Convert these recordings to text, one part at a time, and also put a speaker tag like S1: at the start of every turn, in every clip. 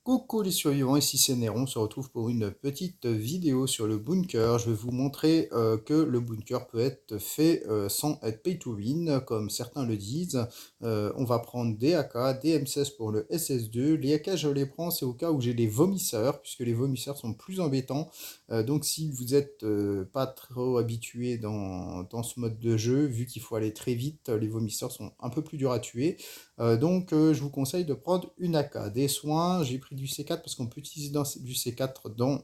S1: Coucou les survivants, ici c'est Néron, on se retrouve pour une petite vidéo sur le bunker. Je vais vous montrer que le bunker peut être fait sans être pay to win, comme certains le disent. On va prendre des AK, des M16 pour le SS2. Les AK, je les prends, c'est au cas où j'ai des vomisseurs, puisque les vomisseurs sont plus embêtants. Donc si vous n'êtes pas trop habitué dans ce mode de jeu, vu qu'il faut aller très vite, les vomisseurs sont un peu plus durs à tuer. Donc je vous conseille de prendre une AK. Des soins, j'ai pris du C4 parce qu'on peut utiliser du C4 dans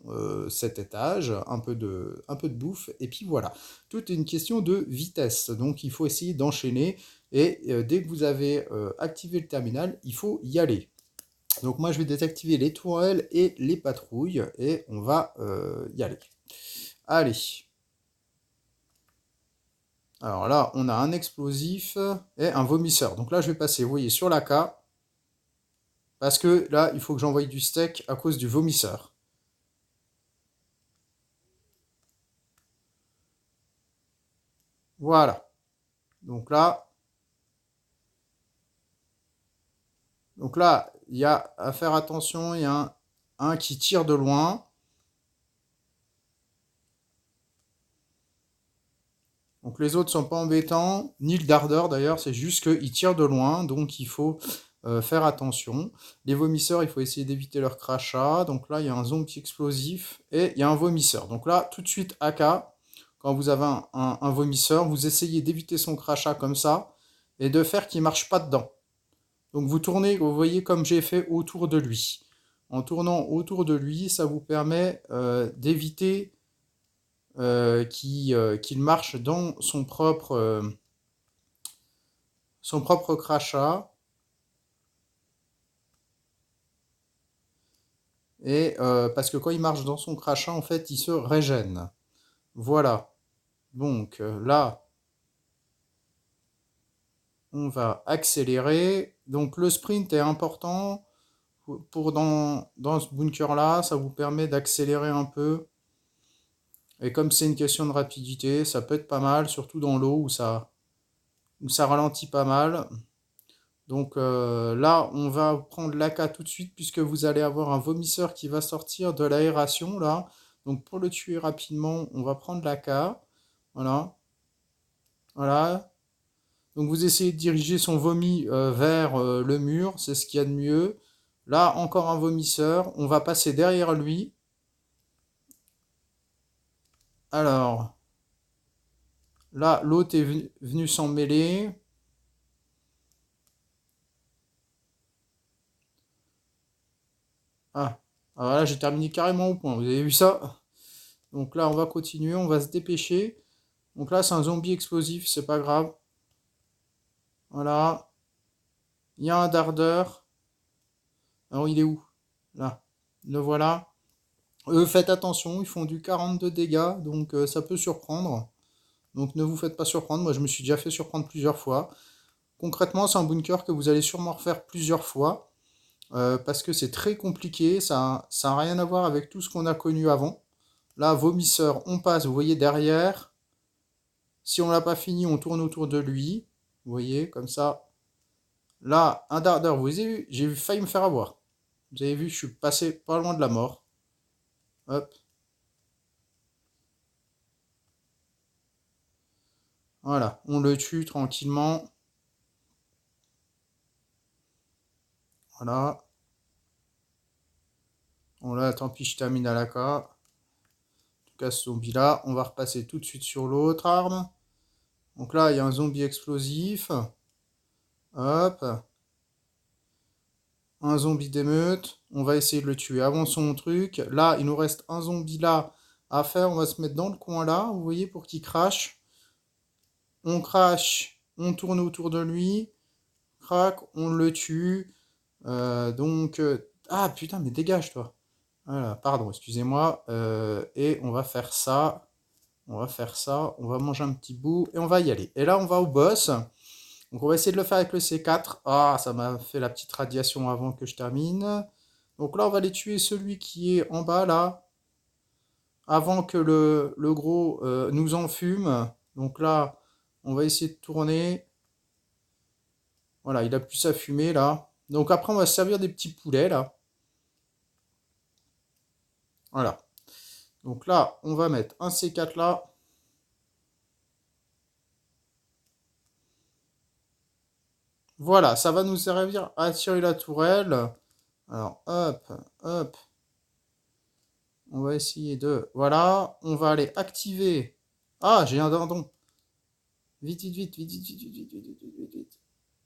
S1: cet étage, un peu de bouffe, et puis voilà. Tout est une question de vitesse, donc il faut essayer d'enchaîner, et dès que vous avez activé le terminal, il faut y aller. Donc moi je vais désactiver les tourelles et les patrouilles, et on va y aller. Allez. Alors là, on a un explosif et un vomisseur. Donc là, je vais passer, vous voyez, sur l'AK. Parce que là, il faut que j'envoie du steak à cause du vomisseur. Voilà. Donc là, il y a à faire attention. Il y a un qui tire de loin. Donc les autres sont pas embêtants, ni le dardeur d'ailleurs, c'est juste qu'ils tirent de loin, donc il faut faire attention. Les vomisseurs, il faut essayer d'éviter leur crachat. Donc là, il y a un zombie explosif et il y a un vomisseur. Donc là, tout de suite, AK, quand vous avez un vomisseur, vous essayez d'éviter son crachat comme ça et de faire qu'il ne marche pas dedans. Donc vous tournez, vous voyez comme j'ai fait autour de lui. En tournant autour de lui, ça vous permet d'éviter qu'il marche dans son propre crachat. Et parce que quand il marche dans son crachat, en fait, il se régène. Voilà. Donc là, on va accélérer. Donc le sprint est important dans ce bunker-là. Ça vous permet d'accélérer un peu. Et comme c'est une question de rapidité, ça peut être pas mal, surtout dans l'eau où ça ralentit pas mal. Donc là, on va prendre l'AK tout de suite puisque vous allez avoir un vomisseur qui va sortir de l'aération là. Donc pour le tuer rapidement, on va prendre l'AK. Voilà. Voilà. Donc vous essayez de diriger son vomi vers le mur, c'est ce qu'il y a de mieux. Là, encore un vomisseur. On va passer derrière lui. Alors, là, l'autre est venu s'en mêler. Ah, alors là, j'ai terminé carrément au point. Vous avez vu ça? Donc là, on va continuer, on va se dépêcher. Donc là, c'est un zombie explosif, c'est pas grave. Voilà. Il y a un dardeur. Alors, il est où? Là. Le voilà. Faites attention, ils font du 42 dégâts, donc ça peut surprendre. Donc ne vous faites pas surprendre, moi je me suis déjà fait surprendre plusieurs fois. Concrètement, c'est un bunker que vous allez sûrement refaire plusieurs fois, parce que c'est très compliqué, ça n'a rien à voir avec tout ce qu'on a connu avant. Là, vomisseur, on passe, vous voyez derrière. Si on l'a pas fini, on tourne autour de lui. Vous voyez, comme ça. Là, un dardeur, vous avez vu, j'ai failli me faire avoir. Vous avez vu, je suis passé pas loin de la mort. Hop. Voilà, on le tue tranquillement. Voilà. Voilà, tant pis, je termine à la K. En tout cas, ce zombie-là, on va repasser tout de suite sur l'autre arme. Donc là, il y a un zombie explosif. Hop. Un zombie d'émeute. On va essayer de le tuer avant son truc. Là, il nous reste un zombie là à faire. On va se mettre dans le coin là, vous voyez, pour qu'il crache. On crache, on tourne autour de lui. Crac, on le tue. Ah putain, mais dégage toi. Voilà, pardon, excusez-moi. Et on va faire ça. On va faire ça. On va manger un petit bout et on va y aller. Et là, on va au boss. Donc on va essayer de le faire avec le C4. Ah, ça m'a fait la petite radiation avant que je termine. Donc là, on va aller tuer celui qui est en bas, là, avant que le gros nous enfume. Donc là, on va essayer de tourner. Voilà, il a plus sa fumée, là. Donc après, on va se servir des petits poulets, là. Voilà. Donc là, on va mettre un C4 là. Voilà, ça va nous servir à attirer la tourelle. Alors, hop, hop. On va essayer de... Voilà, on va aller activer... Ah, j'ai un dindon. Vite, vite, vite, vite, vite, vite, vite, vite, vite, vite, vite, vite.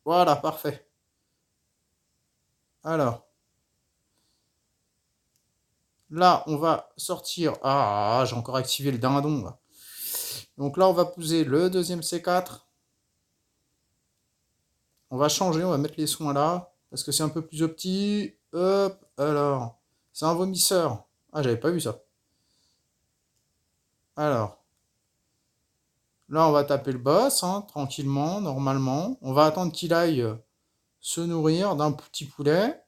S1: Voilà, parfait. Alors, là, on va sortir... Ah, j'ai encore activé le dindon, là. Donc là, on va poser le deuxième C4. On va changer, on va mettre les soins là, parce que c'est un peu plus petit. Hop, alors, c'est un vomisseur. Ah, j'avais pas vu ça. Alors, là, on va taper le boss, hein, tranquillement, normalement. On va attendre qu'il aille se nourrir d'un petit poulet.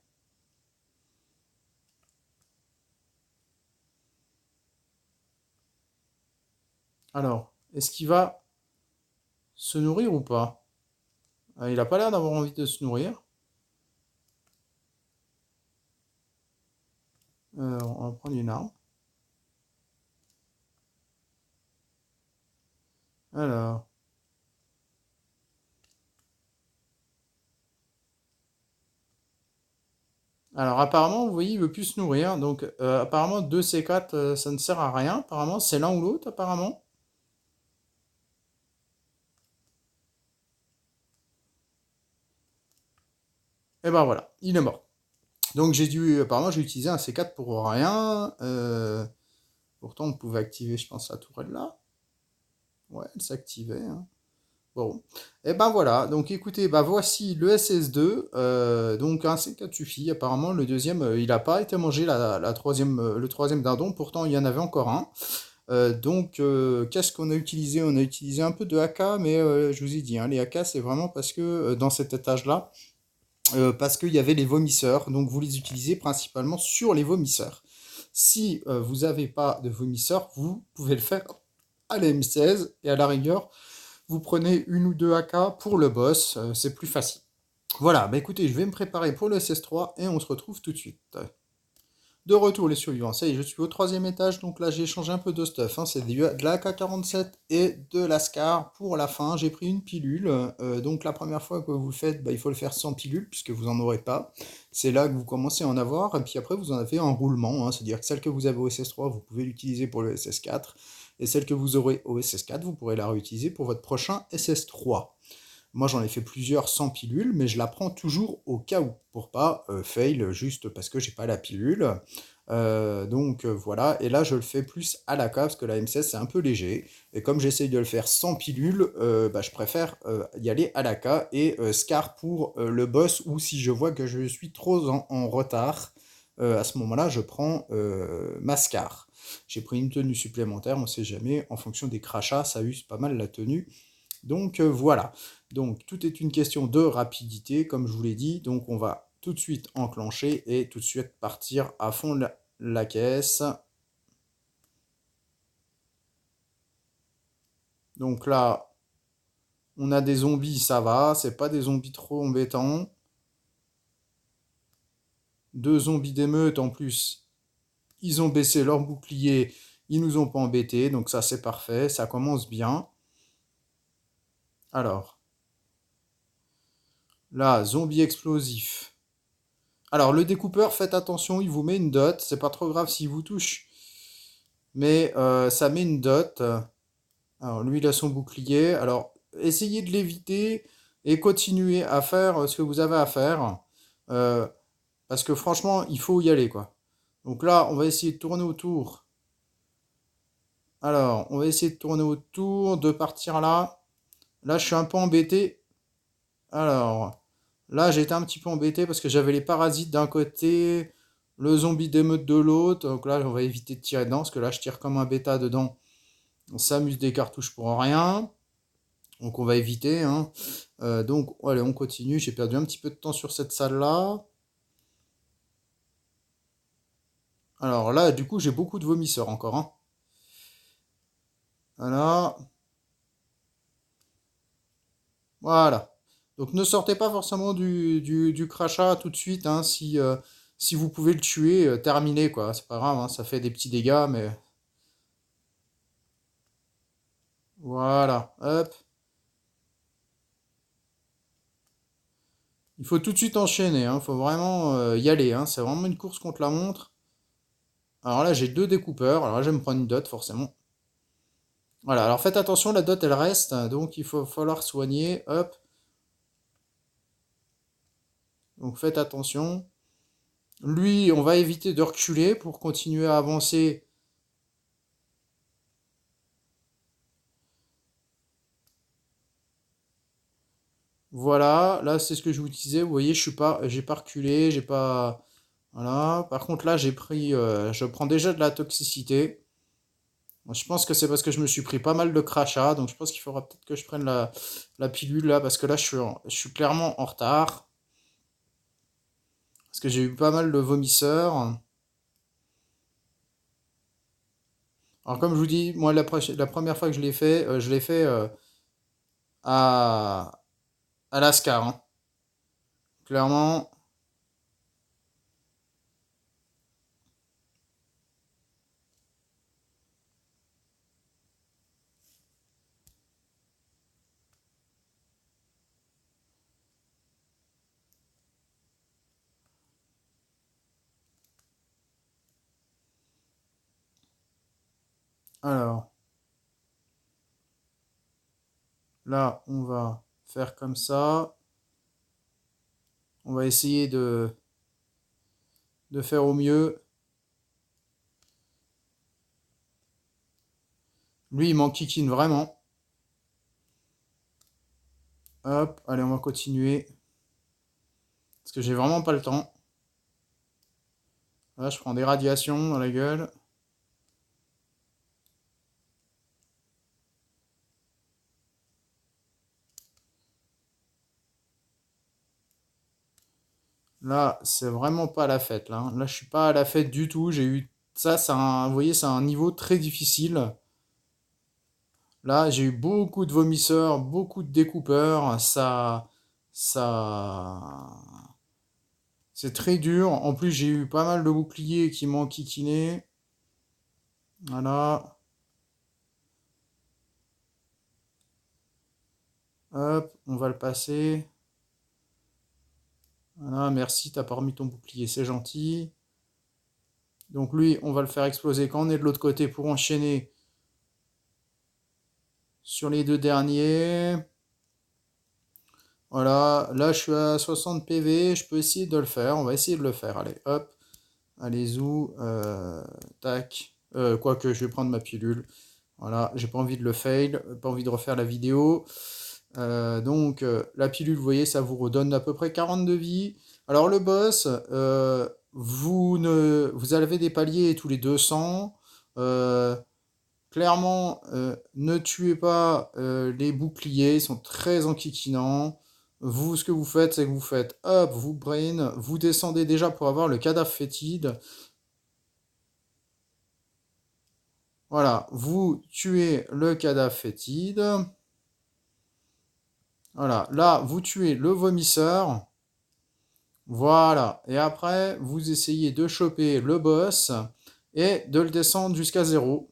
S1: Alors, est-ce qu'il va se nourrir ou pas? Il a pas l'air d'avoir envie de se nourrir. On va prendre une arme. Alors, apparemment, vous voyez, il veut plus se nourrir. Donc, apparemment, 2 C4, ça ne sert à rien. Apparemment, c'est l'un ou l'autre, apparemment. Et ben voilà, il est mort. Donc apparemment j'ai utilisé un C4 pour rien. Pourtant on pouvait activer, je pense, la tourelle là. Ouais, elle s'activait, hein. Bon, et ben voilà. Donc écoutez, bah voici le SS2. Donc un C4 suffit. Apparemment le deuxième, il n'a pas été mangé la troisième, le troisième dindon. Pourtant il y en avait encore un. Donc qu'est-ce qu'on a utilisé? On a utilisé un peu de AK, mais je vous ai dit, hein, les AK c'est vraiment parce que dans cet étage-là, parce qu'il y avait les vomisseurs, donc vous les utilisez principalement sur les vomisseurs. Si vous n'avez pas de vomisseurs, vous pouvez le faire à la M16, et à la rigueur, vous prenez une ou deux AK pour le boss, c'est plus facile. Voilà, bah écoutez, je vais me préparer pour le SS3, et on se retrouve tout de suite. De retour les survivants, ça y est, je suis au troisième étage, donc là j'ai changé un peu de stuff, hein. C'est de la AK-47 et de la SCAR pour la fin. J'ai pris une pilule, donc la première fois que vous le faites, bah, il faut le faire sans pilule, puisque vous n'en aurez pas. C'est là que vous commencez à en avoir, et puis après vous en avez un roulement, hein. C'est-à-dire que celle que vous avez au SS3, vous pouvez l'utiliser pour le SS4, et celle que vous aurez au SS4, vous pourrez la réutiliser pour votre prochain SS3. Moi, j'en ai fait plusieurs sans pilule, mais je la prends toujours au cas où, pour pas fail juste parce que j'ai pas la pilule. Donc voilà, et là je le fais plus à la cave parce que la M16 c'est un peu léger. Et comme j'essaye de le faire sans pilule, bah, je préfère y aller à la cave et Scar pour le boss, ou si je vois que je suis trop en retard, à ce moment-là je prends ma Scar. J'ai pris une tenue supplémentaire, on sait jamais, en fonction des crachats, ça use pas mal la tenue. Donc voilà. Donc tout est une question de rapidité, comme je vous l'ai dit. Donc on va tout de suite enclencher et tout de suite partir à fond la caisse. Donc là, on a des zombies, ça va, c'est pas des zombies trop embêtants. Deux zombies d'émeute en plus, ils ont baissé leur bouclier, ils nous ont pas embêtés, donc ça c'est parfait, ça commence bien. Alors, là, zombie explosif. Alors le découpeur, faites attention, il vous met une dot, c'est pas trop grave s'il vous touche, mais ça met une dot. Alors lui, il a son bouclier. Alors essayez de l'éviter et continuez à faire ce que vous avez à faire. Euh, Parce que franchement, il faut y aller, quoi. Donc là, on va essayer de tourner autour. Alors, on va essayer de tourner autour, de partir là. Là, je suis un peu embêté. Alors, là, j'ai été un petit peu embêté parce que j'avais les parasites d'un côté, le zombie d'émeute de l'autre. Donc là, on va éviter de tirer dedans parce que là, je tire comme un bêta dedans. On s'amuse des cartouches pour rien. Donc on va éviter, hein. Donc allez, on continue. J'ai perdu un petit peu de temps sur cette salle-là. Alors là, du coup, j'ai beaucoup de vomisseurs encore, hein. Voilà. Voilà. Donc ne sortez pas forcément du crachat tout de suite, hein. Si vous pouvez le tuer, terminez, quoi. C'est pas grave, hein, ça fait des petits dégâts, mais... Voilà. Hop. Il faut tout de suite enchaîner, hein. Il faut vraiment y aller, hein. C'est vraiment une course contre la montre. Alors là, j'ai deux découpeurs. Alors là, je vais me prendre une dot, forcément. Voilà. Alors faites attention, la dot, elle reste. Donc il faut falloir soigner. Hop. Donc faites attention. Lui, on va éviter de reculer pour continuer à avancer. Voilà, là c'est ce que je vous disais. Vous voyez, j'ai pas reculé, j'ai pas. Voilà. Par contre là, je prends déjà de la toxicité. Bon, je pense que c'est parce que je me suis pris pas mal de crachats, donc je pense qu'il faudra peut-être que je prenne la pilule là, parce que là je suis clairement en retard, parce que j'ai eu pas mal de vomisseurs. Alors comme je vous dis, moi la première fois que je l'ai fait à, à l'Ascar, hein. Clairement. Alors, là, on va faire comme ça. On va essayer de faire au mieux. Lui, il m'enquiquine vraiment. Hop, allez, on va continuer. Parce que j'ai vraiment pas le temps. Là, je prends des radiations dans la gueule. Là, c'est vraiment pas la fête. Là, là, je suis pas à la fête du tout. J'ai eu ça, vous voyez, c'est un niveau très difficile. Là, j'ai eu beaucoup de vomisseurs, beaucoup de découpeurs. Ça, c'est très dur. En plus, j'ai eu pas mal de boucliers qui m'ont enquiquiné. Voilà. Hop, on va le passer. Voilà, merci, t'as pas remis ton bouclier, c'est gentil. Donc lui, on va le faire exploser quand on est de l'autre côté pour enchaîner sur les deux derniers. Voilà, là je suis à 60 PV, je peux essayer de le faire, on va essayer de le faire. Allez, hop, allez, zou, tac. Quoique, je vais prendre ma pilule. Voilà, j'ai pas envie de le fail, pas envie de refaire la vidéo. Donc, la pilule, vous voyez, ça vous redonne à peu près 40 de vie. Alors, le boss, vous avez des paliers tous les 200. Euh, Clairement, ne tuez pas les boucliers, ils sont très enquiquinants. Vous, ce que vous faites, c'est que vous faites hop, vous brain, vous descendez déjà pour avoir le cadavre fétide. Voilà, vous tuez le cadavre fétide. Voilà, là, vous tuez le vomisseur. Voilà, et après, vous essayez de choper le boss et de le descendre jusqu'à zéro.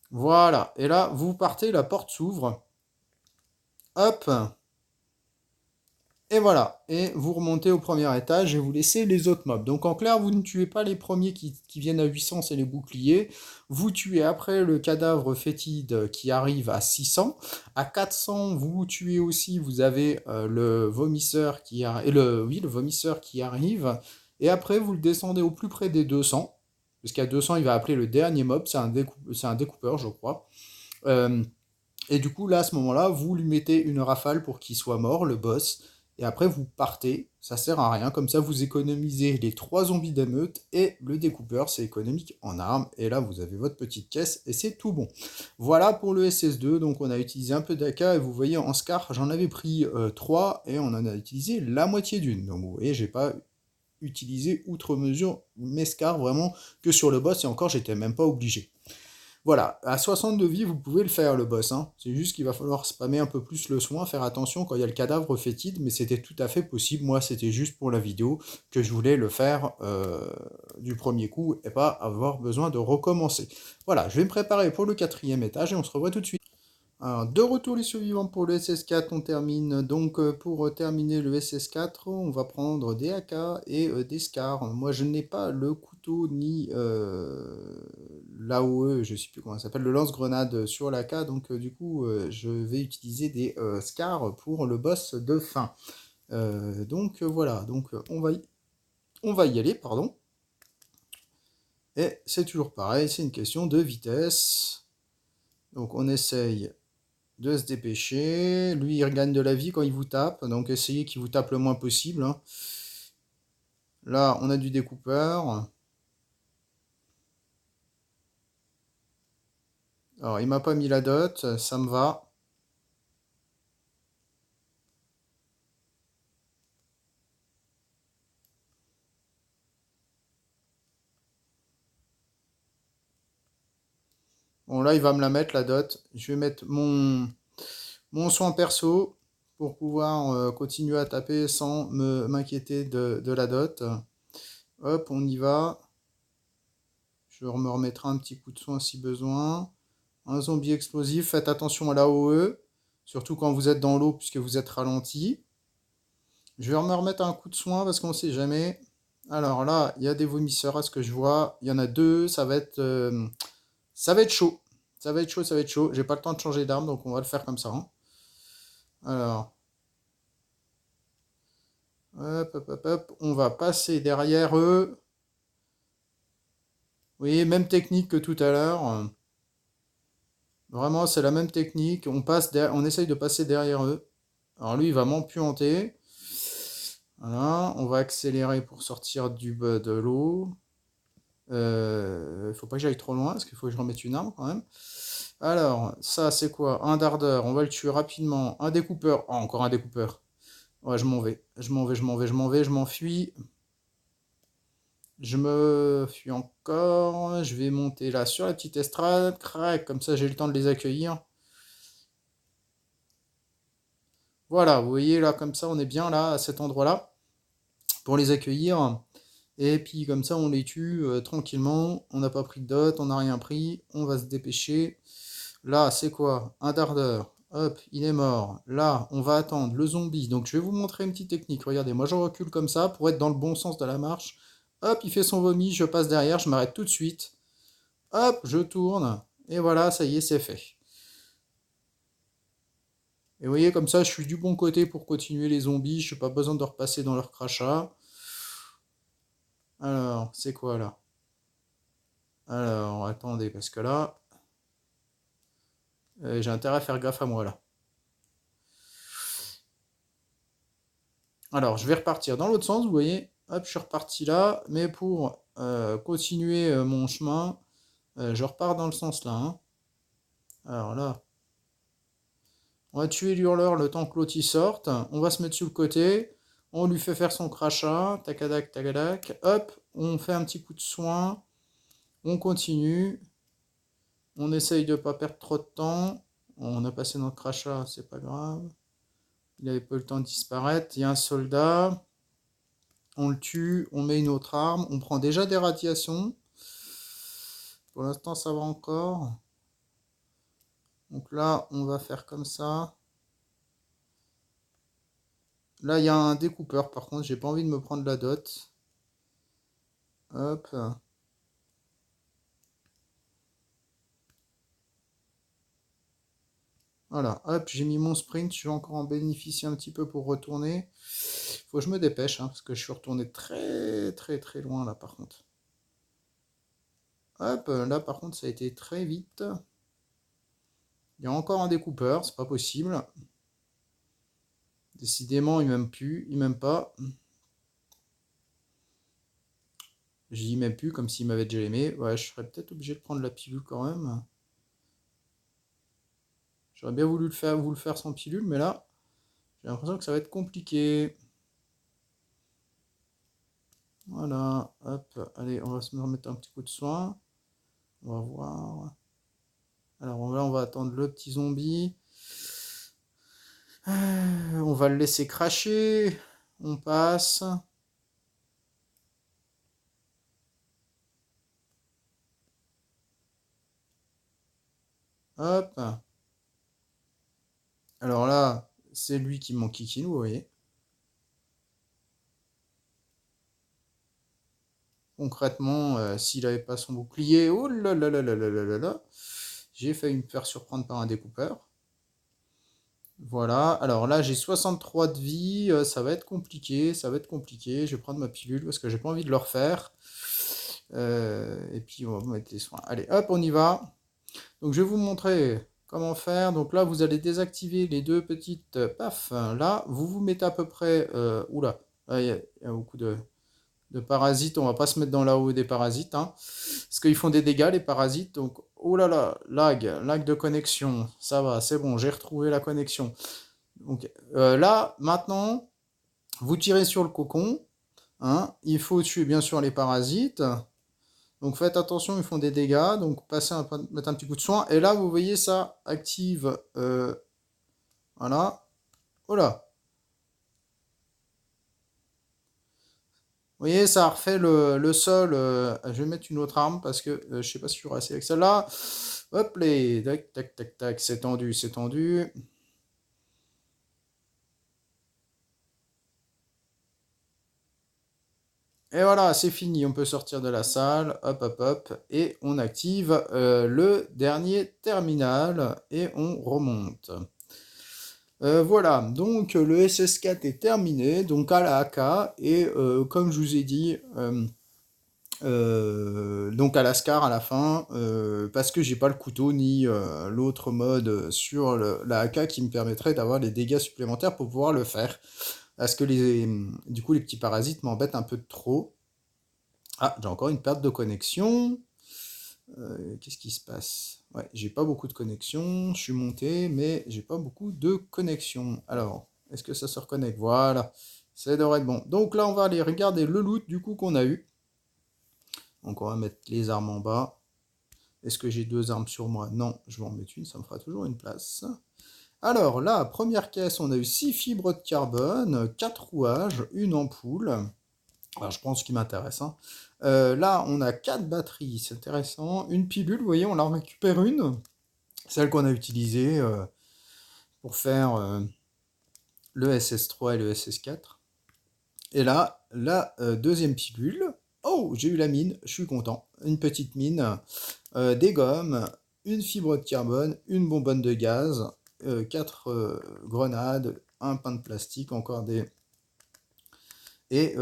S1: Voilà, et là, vous partez, la porte s'ouvre. Hop, et voilà, et vous remontez au premier étage et vous laissez les autres mobs. Donc en clair, vous ne tuez pas les premiers qui viennent à 800, c'est les boucliers. Vous tuez après le cadavre fétide qui arrive à 600. À 400, vous tuez aussi, vous avez le vomisseur oui, le vomisseur qui arrive. Et après, vous le descendez au plus près des 200. Jusqu'à 200, il va appeler le dernier mob, c'est un découpeur, je crois. Et du coup, là, à ce moment-là, vous lui mettez une rafale pour qu'il soit mort, le boss. Et après, vous partez, ça sert à rien, comme ça vous économisez les 3 zombies d'émeute et le découpeur, c'est économique en armes. Et là, vous avez votre petite caisse et c'est tout bon. Voilà pour le SS2, donc on a utilisé un peu d'AK et vous voyez en SCAR, j'en avais pris 3 et on en a utilisé la moitié d'une. Donc vous voyez, j'ai pas utilisé outre mesure mes SCAR vraiment que sur le boss et encore, j'étais même pas obligé. Voilà, à 60 de vie, vous pouvez le faire, le boss, hein. C'est juste qu'il va falloir spammer un peu plus le soin, faire attention quand il y a le cadavre fétide, mais c'était tout à fait possible. Moi, c'était juste pour la vidéo que je voulais le faire du premier coup et pas avoir besoin de recommencer. Voilà, je vais me préparer pour le 4e étage et on se revoit tout de suite. Alors, de retour les survivants pour le SS4, on termine. Donc, pour terminer le SS4, on va prendre des AK et des SCAR. Moi, je n'ai pas le couteau ni l'AOE, je ne sais plus comment ça s'appelle, le lance-grenade sur l'AK. Donc, du coup, je vais utiliser des SCAR pour le boss de fin. Donc, voilà. Donc, on va y aller, pardon. Et c'est toujours pareil, c'est une question de vitesse. Donc, on essaye de se dépêcher. Lui, il regagne de la vie quand il vous tape, donc essayez qu'il vous tape le moins possible, hein. Là, on a du découpeur. Alors, il m'a pas mis la dot, ça me va. Bon, là, il va me la mettre, la dot. Je vais mettre mon soin perso pour pouvoir continuer à taper sans m'inquiéter de la dot. Hop, on y va. Je me remettrai un petit coup de soin si besoin. Un zombie explosif, faites attention à l'AOE, surtout quand vous êtes dans l'eau puisque vous êtes ralenti. Je vais me remettre un coup de soin parce qu'on ne sait jamais. Alors là, il y a des vomisseurs à ce que je vois. Il y en a deux, ça va être chaud. Ça va être chaud, ça va être chaud. J'ai pas le temps de changer d'arme, donc on va le faire comme ça, hein. Alors, hop, hop, hop, hop. On va passer derrière eux. Oui, même technique que tout à l'heure. Vraiment, c'est la même technique. On essaye de passer derrière eux. Alors lui, il va m'empuanter. Voilà, on va accélérer pour sortir de l'eau. Faut pas que j'aille trop loin, parce qu'il faut que je remette une arme quand même. Alors, ça c'est quoi? Un dardeur, on va le tuer rapidement. Un découpeur. Oh, encore un découpeur. Ouais, je m'en vais. Je m'en vais, je m'en vais, je m'en vais, je m'enfuis. Je me fuis encore. Je vais monter là sur la petite estrade. Crac, comme ça j'ai le temps de les accueillir. Voilà, vous voyez là, comme ça on est bien là, à cet endroit-là, pour les accueillir. Et puis comme ça on les tue tranquillement. On n'a pas pris de dot, on n'a rien pris. On va se dépêcher. Là, c'est quoi? Un dardeur. Hop, il est mort. Là, on va attendre le zombie. Donc, je vais vous montrer une petite technique. Regardez, moi, je recule comme ça pour être dans le bon sens de la marche. Hop, il fait son vomi. Je passe derrière. Je m'arrête tout de suite. Hop, je tourne. Et voilà, ça y est, c'est fait. Et vous voyez, comme ça, je suis du bon côté pour continuer les zombies. Je n'ai pas besoin de repasser dans leur crachat. Alors, c'est quoi là? Alors, attendez, parce que là, j'ai intérêt à faire gaffe à moi là. Alors, je vais repartir dans l'autre sens, vous voyez. Hop, je suis reparti là. Mais pour continuer mon chemin, je repars dans le sens là, hein. Alors là, on va tuer l'hurleur le temps que l'autre y sorte. On va se mettre sur le côté. On lui fait faire son crachat. Tacadac, tacadac. Hop, on fait un petit coup de soin. On continue. On essaye de ne pas perdre trop de temps. On a passé notre crachat, c'est pas grave. Il avait pas eu le temps de disparaître. Il y a un soldat. On le tue, on met une autre arme, on prend déjà des radiations. Pour l'instant, ça va encore. Donc là, on va faire comme ça. Là, il y a un découpeur, par contre, j'ai pas envie de me prendre la dot. Hop. Voilà, hop, j'ai mis mon sprint, je vais encore en bénéficier un petit peu pour retourner. Faut que je me dépêche, hein, parce que je suis retourné très très très loin là par contre. Hop, là par contre ça a été très vite. Il y a encore un découpeur, c'est pas possible. Décidément, il m'aime plus, il m'aime pas. J'y m'aime plus comme s'il m'avait déjà aimé. Ouais, je serais peut-être obligé de prendre la pilule quand même. J'aurais bien voulu vous le faire sans pilule, mais là, j'ai l'impression que ça va être compliqué. Voilà, hop, allez, on va se remettre un petit coup de soin. On va voir. Alors là, on va attendre le petit zombie. On va le laisser cracher. On passe. Hop. Alors là, c'est lui qui m'enquiquine, vous voyez. Concrètement, s'il n'avait pas son bouclier, oh là là là là là là là là, j'ai failli me faire surprendre par un découpeur. Voilà, alors là j'ai 63 de vie, ça va être compliqué, ça va être compliqué. Je vais prendre ma pilule parce que j'ai pas envie de le refaire. Et puis on va mettre les soins. Allez, hop, on y va. Donc je vais vous montrer comment faire. Donc là, vous allez désactiver les deux petites paf. Là, vous vous mettez à peu près. Oula, là, il y a beaucoup de parasites. On va pas se mettre dans la haut des parasites, hein, parce qu'ils font des dégâts, les parasites. Donc, oh là là, lag de connexion. Ça va, c'est bon, j'ai retrouvé la connexion. Donc là, maintenant, vous tirez sur le cocon. Hein, il faut tuer bien sûr les parasites. Donc faites attention, ils font des dégâts. Donc mettre un petit coup de soin. Et là, vous voyez, ça active. Voilà. Oh là. Vous voyez, ça refait le sol. Je vais mettre une autre arme parce que je sais pas si je suis assez avec celle-là. Hop, les. Tac, tac, tac, tac. C'est tendu, c'est tendu. Et voilà, c'est fini. On peut sortir de la salle. Hop, hop, hop. Et on active le dernier terminal. Et on remonte. Voilà, donc le SS4 est terminé, donc à la AK, et comme je vous ai dit, donc à la SCAR à la fin, parce que j'ai pas le couteau ni l'autre mode sur la AK qui me permettrait d'avoir les dégâts supplémentaires pour pouvoir le faire. Parce que du coup les petits parasites m'embêtent un peu trop. Ah, j'ai encore une perte de connexion. Qu'est-ce qui se passe? Ouais, j'ai pas beaucoup de connexion. Je suis monté, mais j'ai pas beaucoup de connexion. Alors, est-ce que ça se reconnecte? Voilà, ça devrait être bon. Donc là, on va aller regarder le loot du coup qu'on a eu. Donc on va mettre les armes en bas. Est-ce que j'ai deux armes sur moi? Non, je vais en mettre une, ça me fera toujours une place. Alors là, première caisse, on a eu 6 fibres de carbone, 4 rouages, une ampoule. Alors, je pense ce qui m'intéresse, hein. Là, on a 4 batteries, c'est intéressant. Une pilule, vous voyez, on en récupère une. Celle qu'on a utilisée pour faire le SS3 et le SS4. Et là, la deuxième pilule. Oh, j'ai eu la mine, je suis content. Une petite mine, des gommes, une fibre de carbone, une bonbonne de gaz, 4 grenades, un pain de plastique, encore des... Et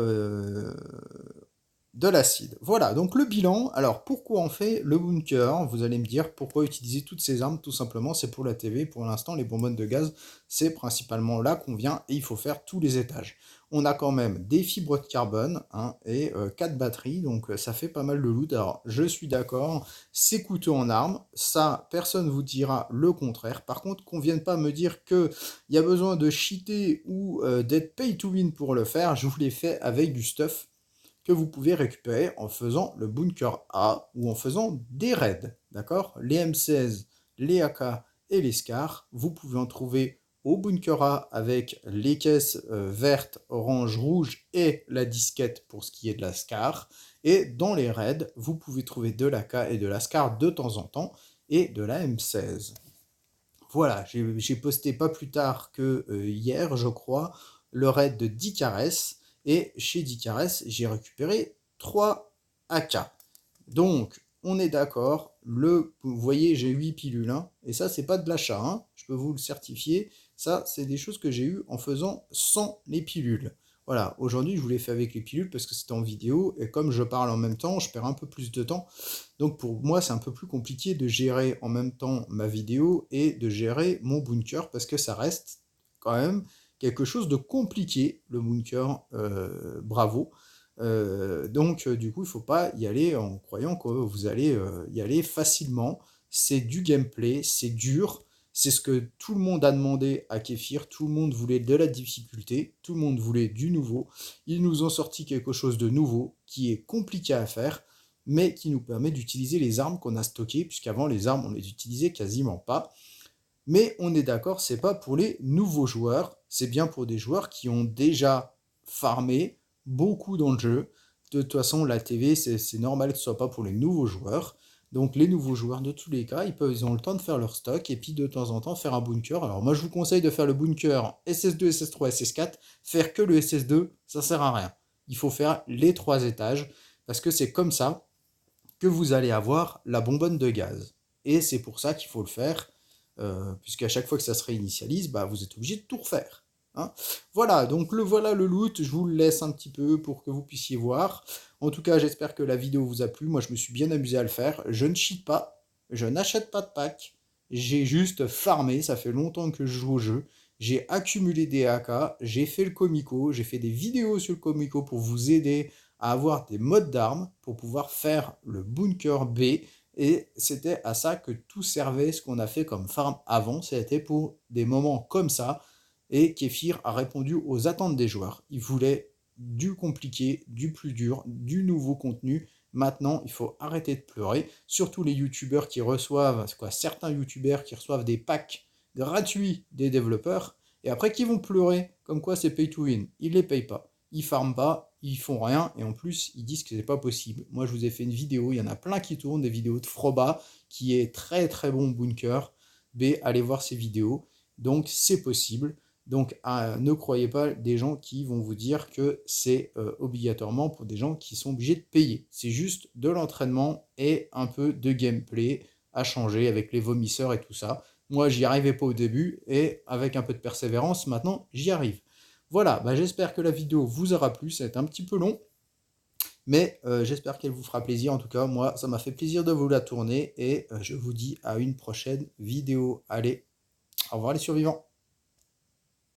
S1: de l'acide. Voilà, donc le bilan. Alors pourquoi on fait le bunker? Vous allez me dire pourquoi utiliser toutes ces armes? Tout simplement, c'est pour la TV. Pour l'instant, les bonbonnes de gaz, c'est principalement là qu'on vient et il faut faire tous les étages. On a quand même des fibres de carbone, hein, et 4 batteries, donc ça fait pas mal de loot. Alors je suis d'accord, c'est coûteux en armes, ça personne vous dira le contraire. Par contre, qu'on vienne pas me dire que il y a besoin de cheater ou d'être pay to win pour le faire, je vous l'ai fait avec du stuff que vous pouvez récupérer en faisant le bunker A ou en faisant des raids, d'accord? Les M16, les AK et les SCAR, vous pouvez en trouver au bunker A avec les caisses vertes, orange, rouge et la disquette pour ce qui est de la SCAR. Et dans les raids, vous pouvez trouver de l'AK et de la SCAR de temps en temps et de la M16. Voilà, j'ai posté pas plus tard que hier, je crois, le raid de 10 caresses. Et chez 10 caresses, j'ai récupéré 3 AK. Donc, on est d'accord. Vous voyez, j'ai 8 pilules, hein, et ça, c'est pas de l'achat, hein, je peux vous le certifier. Ça, c'est des choses que j'ai eues en faisant sans les pilules. Voilà, aujourd'hui, je vous l'ai fait avec les pilules parce que c'était en vidéo. Et comme je parle en même temps, je perds un peu plus de temps. Donc pour moi, c'est un peu plus compliqué de gérer en même temps ma vidéo et de gérer mon bunker parce que ça reste quand même quelque chose de compliqué, le bunker Bravo. Donc, du coup, il ne faut pas y aller en croyant que vous allez y aller facilement. C'est du gameplay, c'est dur. C'est ce que tout le monde a demandé à Kéfir. Tout le monde voulait de la difficulté. Tout le monde voulait du nouveau. Ils nous ont sorti quelque chose de nouveau qui est compliqué à faire, mais qui nous permet d'utiliser les armes qu'on a stockées, puisqu'avant, les armes, on les utilisait quasiment pas. Mais on est d'accord, c'est pas pour les nouveaux joueurs, c'est bien pour des joueurs qui ont déjà farmé beaucoup dans le jeu. De toute façon, la TV, c'est normal que ce soit pas pour les nouveaux joueurs. Donc les nouveaux joueurs, de tous les cas, ils ont le temps de faire leur stock et puis de temps en temps faire un bunker. Alors moi, je vous conseille de faire le bunker SS2, SS3, SS4. Faire que le SS2, ça sert à rien. Il faut faire les 3 étages parce que c'est comme ça que vous allez avoir la bonbonne de gaz. Et c'est pour ça qu'il faut le faire, puisqu'à chaque fois que ça se réinitialise, bah, vous êtes obligé de tout refaire. Hein. Voilà, donc voilà le loot, je vous le laisse un petit peu pour que vous puissiez voir. En tout cas, j'espère que la vidéo vous a plu, moi je me suis bien amusé à le faire. Je ne cheat pas, je n'achète pas de pack, j'ai juste farmé, ça fait longtemps que je joue au jeu. J'ai accumulé des AK, j'ai fait le Comico, j'ai fait des vidéos sur le Comico pour vous aider à avoir des modes d'armes pour pouvoir faire le bunker B. Et c'était à ça que tout servait, ce qu'on a fait comme farm avant. C'était pour des moments comme ça. Et Kéfir a répondu aux attentes des joueurs. Il voulait du compliqué, du plus dur, du nouveau contenu. Maintenant, il faut arrêter de pleurer. Surtout les youtubeurs qui reçoivent, certains youtubeurs qui reçoivent des packs gratuits des développeurs. Et après, qui vont pleurer, comme quoi c'est pay to win. Ils les payent pas. Ils farment pas, ils font rien, et en plus, ils disent que c'est pas possible. Moi, je vous ai fait une vidéo, il y en a plein qui tournent, des vidéos de Froba, qui est très très bon bunker. B, allez voir ces vidéos. Donc, c'est possible. Donc, ne croyez pas des gens qui vont vous dire que c'est obligatoirement pour des gens qui sont obligés de payer. C'est juste de l'entraînement et un peu de gameplay à changer avec les vomisseurs et tout ça. Moi, j'y arrivais pas au début, et avec un peu de persévérance, maintenant, j'y arrive. Voilà, bah j'espère que la vidéo vous aura plu, ça va être un petit peu long, mais j'espère qu'elle vous fera plaisir. En tout cas, moi, ça m'a fait plaisir de vous la tourner, et je vous dis à une prochaine vidéo. Allez, au revoir les survivants.